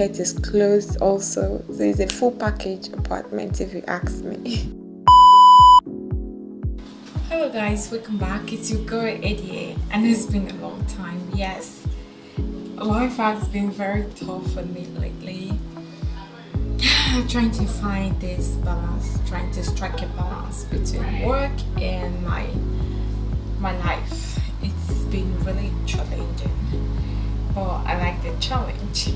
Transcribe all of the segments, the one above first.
market is closed also. So it's a full package apartment if you ask me. Hello guys, welcome back. It's your girl Eddie, and it's been a long time. Yes, life has been very tough for me lately. Trying to find this balance, trying to strike a balance between work and my life. It's been really challenging, but I like the challenge.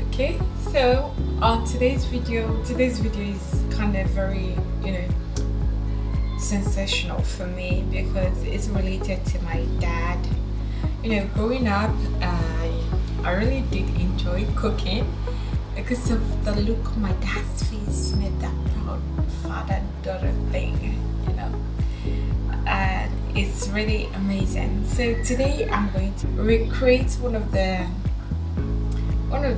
Okay, so on today's video is kind of very, sensational for me because it's related to my dad. Growing up, I really did enjoy cooking because of the look on my dad's face made that proud father-daughter thing, and it's really amazing. So today I'm going to recreate one of the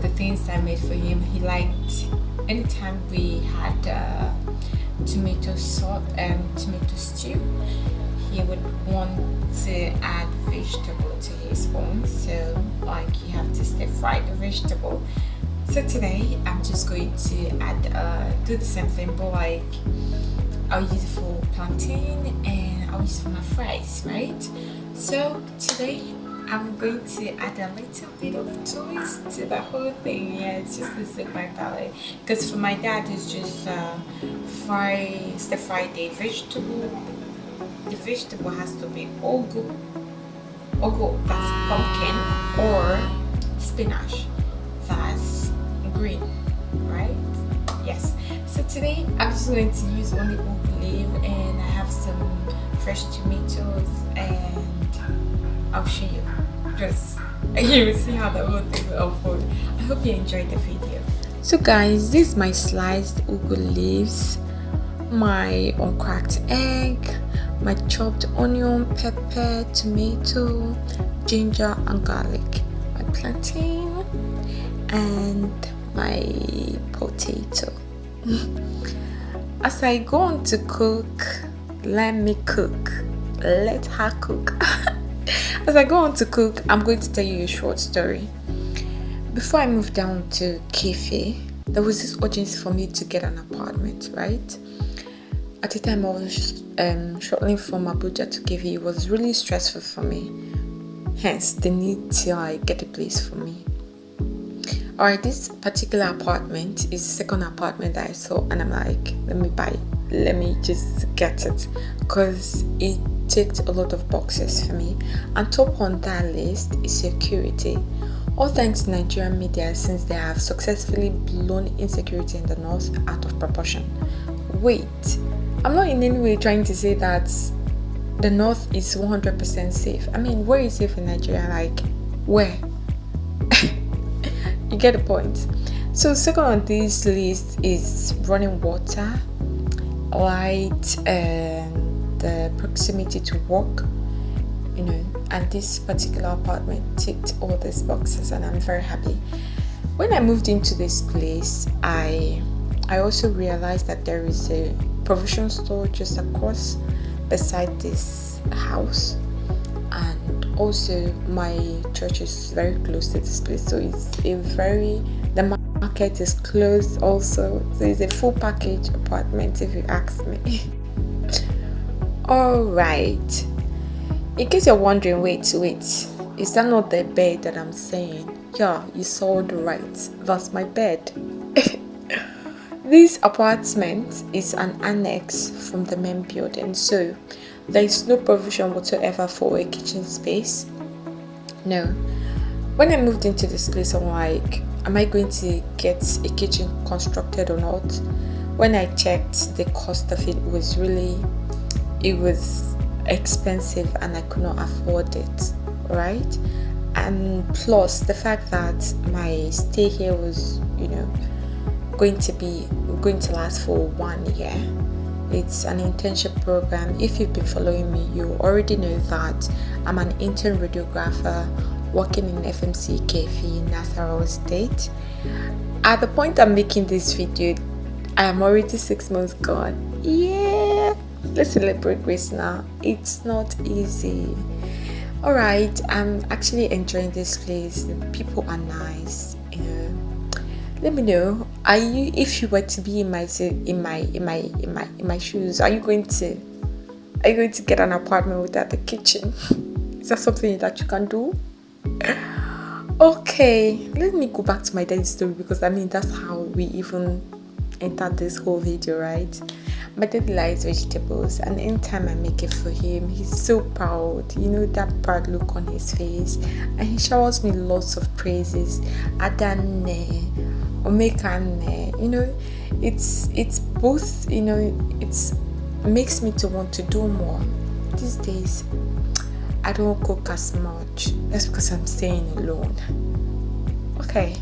things I made for him. He liked anytime we had tomato stew, he would want to add vegetable to his own, so like you have to stir fry the vegetable. So today I'm just going to add do the same thing, but like I'll use it for plantain and I'll use it for my fries, right? So today I'm going to add a little bit of twist to the whole thing. Yeah, it's just to suit my palate. Because for my dad, it's just stir fry the vegetable. The vegetable has to be ugu, that's pumpkin, or spinach, that's green, right? Yes. So today I'm just going to use only ugu leaf, and I have some fresh tomatoes, and I'll show you. Just you will see how the whole thing will unfold. I hope you enjoyed the video. So guys, this is my sliced ugu leaves, my uncracked egg, my chopped onion, pepper, tomato, ginger and garlic, my plantain, and my potato. As I go on to cook, let her cook. As I go on to cook, I'm going to tell you a short story. Before I moved down to Kefi, there was this urgency for me to get an apartment, right? At the time I was shuttling from Abuja to Kefi, it was really stressful for me. Hence, the need to get a place for me. Alright, this particular apartment is the second apartment that I saw, and I'm like, let me buy it. Let me just get it, because it ticked a lot of boxes for me. And top on that list is security. All thanks to Nigerian media, since they have successfully blown insecurity in the north out of proportion. Wait, I'm not in any way trying to say that the north is 100% safe. I mean, where is safe in Nigeria? Like, where? You get the point. So second on this list is running water, light, and the proximity to work, and this particular apartment ticked all these boxes, and I'm very happy. When I moved into this place, I also realized that there is a provision store just across beside this house, and also my church is very close to this place, so the market is closed also, so it's a full package apartment if you ask me. All right, in case you're wondering, wait, is that not the bed that I'm saying? Yeah, you saw the right, that's my bed. This apartment is an annex from the main building, so there is no provision whatsoever for a kitchen space. No. When I moved into this place, I'm like, am I going to get a kitchen constructed or not? When I checked, the cost of it was expensive, and I could not afford it, right? And plus the fact that my stay here was, going to last for 1 year. It's an internship program. If you've been following me, you already know that I'm an intern radiographer working in FMC Kefi in Nasarawa State. At the point I'm making this video, I am already 6 months gone. Yeah, let's celebrate grace now. It's not easy. Alright, I'm actually enjoying this place. The people are nice, Let me know. Are you, if you were to be in my shoes, are you going to get an apartment without a kitchen? Is that something that you can do? Okay, let me go back to my daddy's story, because that's how we even entered this whole video, right? My daddy likes vegetables, and anytime I make it for him, he's so proud. That proud look on his face, and he showers me lots of praises. Adane, Omekane, it's both. It makes me to want to do more. These days, I don't cook as much. That's because I'm staying alone. Okay.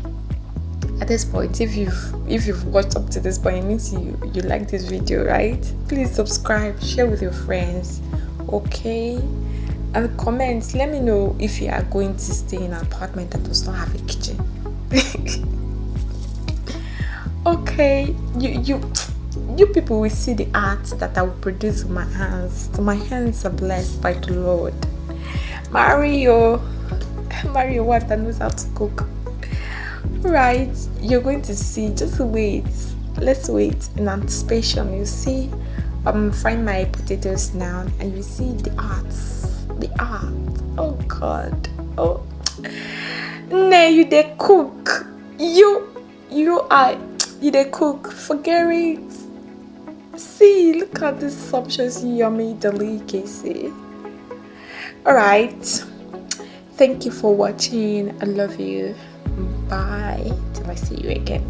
At this point, if you've watched up to this point, it means you like this video, right? Please subscribe, share with your friends, okay? And comment. Let me know if you are going to stay in an apartment that does not have a kitchen. Okay, you people will see the art that I will produce with my hands. My hands are blessed by the Lord. Mario, wife that knows how to cook. Right, you're going to see. Just wait. Let's wait in anticipation. You see, frying my potatoes now, and you see the art. Oh God. Oh, nah, you they cook. You they cook. Forget it. See, look at this sumptuous, yummy delicacy. All right. Thank you for watching. I love you. Bye till I see you again.